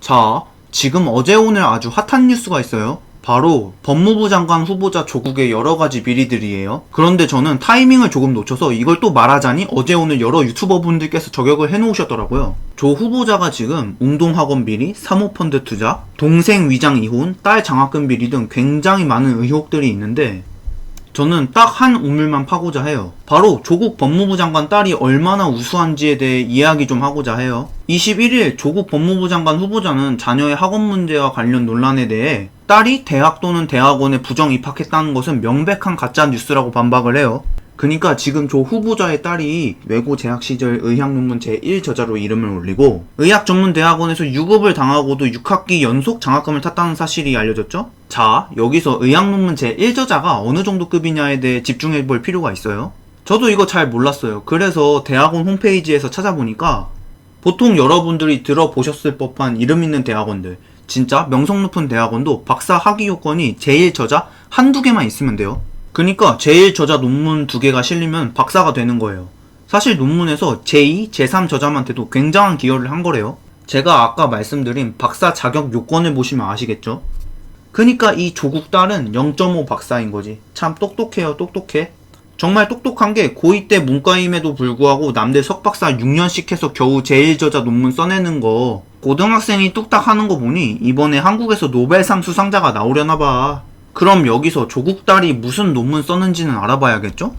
자, 지금 어제 오늘 아주 핫한 뉴스가 있어요. 바로 법무부 장관 후보자 조국의 여러가지 비리들이에요. 그런데 저는 타이밍을 조금 놓쳐서 이걸 또 말하자니 어제 오늘 여러 유튜버 분들께서 저격을 해놓으셨더라고요. 조 후보자가 지금 웅동학원 비리, 사모펀드 투자, 동생 위장 이혼, 딸 장학금 비리 등 굉장히 많은 의혹들이 있는데 저는 딱 한 우물만 파고자 해요. 바로 조국 법무부 장관 딸이 얼마나 우수한지에 대해 이야기 좀 하고자 해요. 21일 조국 법무부 장관 후보자는 자녀의 학원 문제와 관련 논란에 대해 딸이 대학 또는 대학원에 부정 입학했다는 것은 명백한 가짜 뉴스라고 반박을 해요. 그니까 지금 조 후보자의 딸이 외고 재학 시절 의학 논문 제1저자로 이름을 올리고 의학 전문 대학원에서 유급을 당하고도 6학기 연속 장학금을 탔다는 사실이 알려졌죠? 자, 여기서 의학 논문 제1저자가 어느 정도 급이냐에 대해 집중해 볼 필요가 있어요. 저도 이거 잘 몰랐어요. 그래서 대학원 홈페이지에서 찾아보니까 보통 여러분들이 들어보셨을 법한 이름 있는 대학원들, 진짜 명성 높은 대학원도 박사 학위 요건이 제1저자 한두 개만 있으면 돼요. 그니까 제1저자 논문 2개가 실리면 박사가 되는 거예요. 사실 논문에서 제2, 제3 저자만 돼도 굉장한 기여를 한 거래요. 제가 아까 말씀드린 박사 자격 요건을 보시면 아시겠죠? 그니까 이 조국 딸은 0.5 박사인 거지. 참 똑똑해요, 똑똑해. 정말 똑똑한 게 고2 때 문과임에도 불구하고 남들 석박사 6년씩 해서 겨우 제1저자 논문 써내는 거 고등학생이 뚝딱 하는 거 보니 이번에 한국에서 노벨상 수상자가 나오려나봐. 그럼 여기서 조국 딸이 무슨 논문 썼는지는 알아봐야겠죠?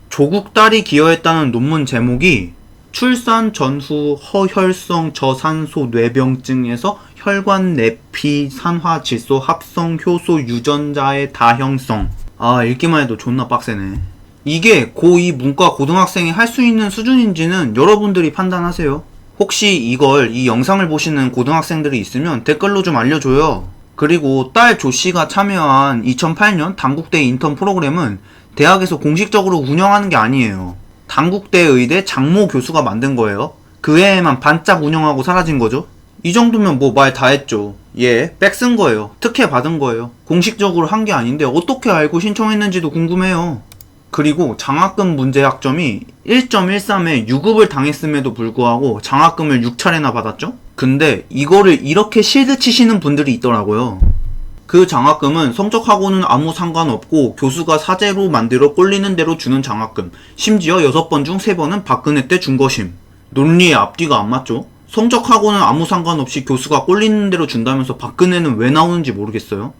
조국 딸이 기여했다는 논문 제목이 출산 전후 허혈성 저산소 뇌병증에서 혈관 내피 산화 질소 합성 효소 유전자의 다형성. 아, 읽기만 해도 존나 빡세네. 이게 고2 문과 고등학생이 할 수 있는 수준인지는 여러분들이 판단하세요. 혹시 이 영상을 보시는 고등학생들이 있으면 댓글로 좀 알려줘요. 그리고 딸 조씨가 참여한 2008년 단국대 인턴 프로그램은 대학에서 공식적으로 운영하는 게 아니에요. 단국대 의대 장모 교수가 만든 거예요. 그 해에만 반짝 운영하고 사라진 거죠. 이 정도면 뭐 말 다 했죠. 얘 백 쓴 거예요. 특혜 받은 거예요. 공식적으로 한 게 아닌데 어떻게 알고 신청했는지도 궁금해요. 그리고 장학금 문제 학점이 1.13에 유급을 당했음에도 불구하고 장학금을 6차례나 받았죠? 근데 이거를 이렇게 실드 치시는 분들이 있더라고요. 그 장학금은 성적하고는 아무 상관없고 교수가 사제로 만들어 꼴리는 대로 주는 장학금. 심지어 6번 중 3번은 박근혜 때 준 것임. 논리의 앞뒤가 안 맞죠? 성적하고는 아무 상관없이 교수가 꼴리는 대로 준다면서 박근혜는 왜 나오는지 모르겠어요.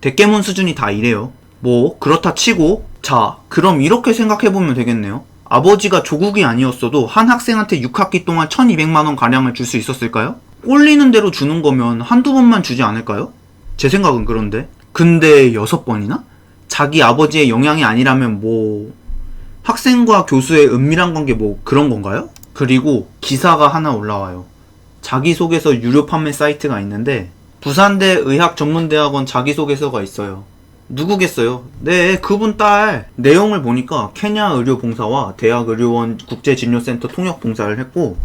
대깨문 수준이 다 이래요. 뭐 그렇다 치고 자, 그럼 이렇게 생각해보면 되겠네요. 아버지가 조국이 아니었어도 한 학생한테 6학기 동안 1200만원 가량을 줄 수 있었을까요? 꼴리는 대로 주는 거면 한두 번만 주지 않을까요? 제 생각은 그런데. 근데 6번이나? 자기 아버지의 영향이 아니라면 뭐 학생과 교수의 은밀한 관계 뭐 그런 건가요? 그리고 기사가 하나 올라와요. 자기소개서 유료 판매 사이트가 있는데 부산대 의학전문대학원 자기소개서가 있어요. 누구겠어요? 네, 그분 딸. 내용을 보니까 케냐 의료봉사와 대학의료원 국제진료센터 통역봉사를 했고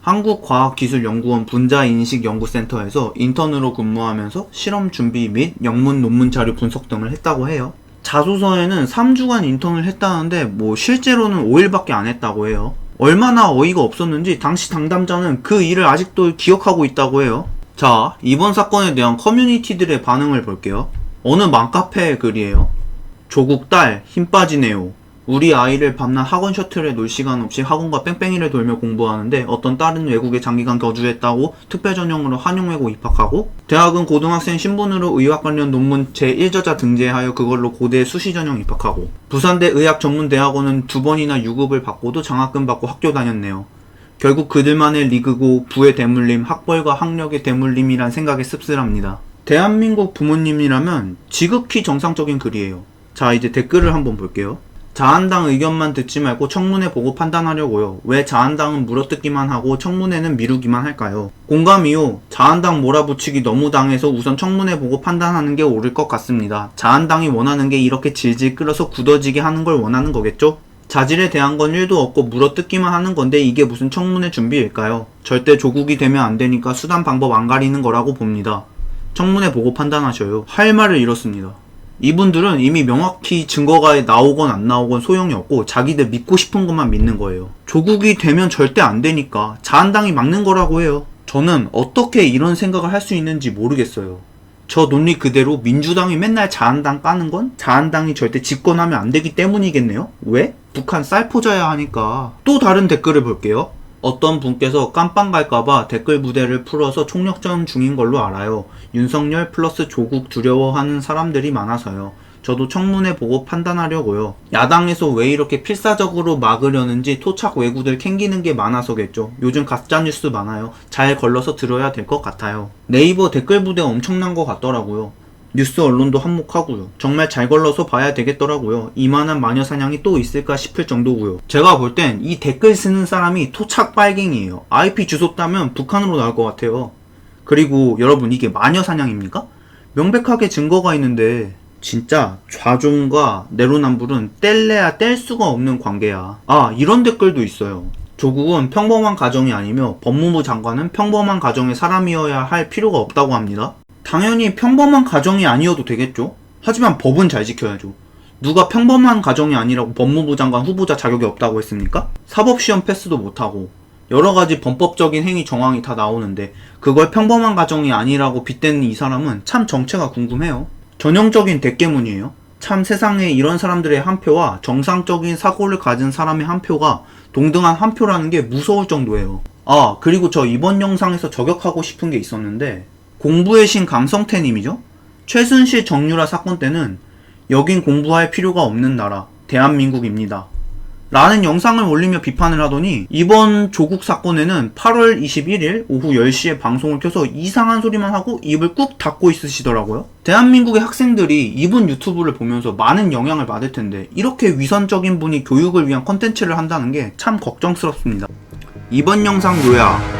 한국과학기술연구원 분자인식연구센터에서 인턴으로 근무하면서 실험 준비 및 영문 논문 자료 분석 등을 했다고 해요. 자소서에는 3주간 인턴을 했다는데 뭐 실제로는 5일밖에 안 했다고 해요. 얼마나 어이가 없었는지 당시 당담자는 그 일을 아직도 기억하고 있다고 해요. 자, 이번 사건에 대한 커뮤니티들의 반응을 볼게요. 어느 맘카페의 글이에요. 조국 딸 힘 빠지네요. 우리 아이를 밤낮 학원 셔틀에 놀 시간 없이 학원과 뺑뺑이를 돌며 공부하는데 어떤 딸은 외국에 장기간 거주했다고 특별 전형으로 한용외고 입학하고 대학은 고등학생 신분으로 의학 관련 논문 제1저자 등재하여 그걸로 고대 수시 전형 입학하고 부산대 의학전문대학원은 2번이나 유급을 받고도 장학금 받고 학교 다녔네요. 결국 그들만의 리그고 부의 대물림, 학벌과 학력의 대물림이란 생각에 씁쓸합니다. 대한민국 부모님이라면 지극히 정상적인 글이에요. 자, 이제 댓글을 한번 볼게요. 자한당 의견만 듣지 말고 청문회 보고 판단하려고요. 왜 자한당은 물어뜯기만 하고 청문회는 미루기만 할까요? 공감이요. 자한당 몰아붙이기 너무 당해서 우선 청문회 보고 판단하는 게 옳을 것 같습니다. 자한당이 원하는 게 이렇게 질질 끌어서 굳어지게 하는 걸 원하는 거겠죠? 자질에 대한 건 1도 없고 물어뜯기만 하는 건데 이게 무슨 청문회 준비일까요? 절대 조국이 되면 안 되니까 수단 방법 안 가리는 거라고 봅니다. 청문회 보고 판단하셔요. 할 말을 잃었습니다. 이분들은 이미 명확히 증거가 나오건 안 나오건 소용이 없고 자기들 믿고 싶은 것만 믿는 거예요. 조국이 되면 절대 안 되니까 자한당이 막는 거라고 해요. 저는 어떻게 이런 생각을 할 수 있는지 모르겠어요. 저 논리 그대로 민주당이 맨날 자한당 까는 건 자한당이 절대 집권하면 안 되기 때문이겠네요? 왜? 북한 쌀포자야 하니까. 또 다른 댓글을 볼게요. 어떤 분께서 깜빵 갈까봐 댓글 부대를 풀어서 총력전 중인 걸로 알아요. 윤석열 플러스 조국 두려워하는 사람들이 많아서요. 저도 청문회 보고 판단하려고요. 야당에서 왜 이렇게 필사적으로 막으려는지 토착 외구들 캥기는 게 많아서겠죠. 요즘 가짜뉴스 많아요. 잘 걸러서 들어야 될 것 같아요. 네이버 댓글 부대 엄청난 것 같더라고요. 뉴스 언론도 한몫하고요. 정말 잘 걸러서 봐야 되겠더라고요. 이만한 마녀 사냥이 또 있을까 싶을 정도고요. 제가 볼 땐 이 댓글 쓰는 사람이 토착 빨갱이에요. IP 주소 따면 북한으로 나올 것 같아요. 그리고 여러분, 이게 마녀 사냥입니까? 명백하게 증거가 있는데 진짜 좌존과 내로남불은 뗄래야 뗄 수가 없는 관계야. 아, 이런 댓글도 있어요. 조국은 평범한 가정이 아니며 법무부 장관은 평범한 가정의 사람이어야 할 필요가 없다고 합니다. 당연히 평범한 가정이 아니어도 되겠죠. 하지만 법은 잘 지켜야죠. 누가 평범한 가정이 아니라고 법무부 장관 후보자 자격이 없다고 했습니까? 사법시험 패스도 못하고 여러가지 범법적인 행위 정황이 다 나오는데 그걸 평범한 가정이 아니라고 빗대는 이 사람은 참 정체가 궁금해요. 전형적인 대깨문이에요. 참 세상에 이런 사람들의 한 표와 정상적인 사고를 가진 사람의 한 표가 동등한 한 표라는 게 무서울 정도예요. 아, 그리고 저 이번 영상에서 저격하고 싶은 게 있었는데 공부의 신 강성태님이죠? 최순실 정유라 사건 때는 여긴 공부할 필요가 없는 나라 대한민국입니다 라는 영상을 올리며 비판을 하더니 이번 조국 사건에는 8월 21일 오후 10시에 방송을 켜서 이상한 소리만 하고 입을 꾹 닫고 있으시더라고요. 대한민국의 학생들이 이분 유튜브를 보면서 많은 영향을 받을 텐데 이렇게 위선적인 분이 교육을 위한 컨텐츠를 한다는 게 참 걱정스럽습니다. 이번 영상 요약.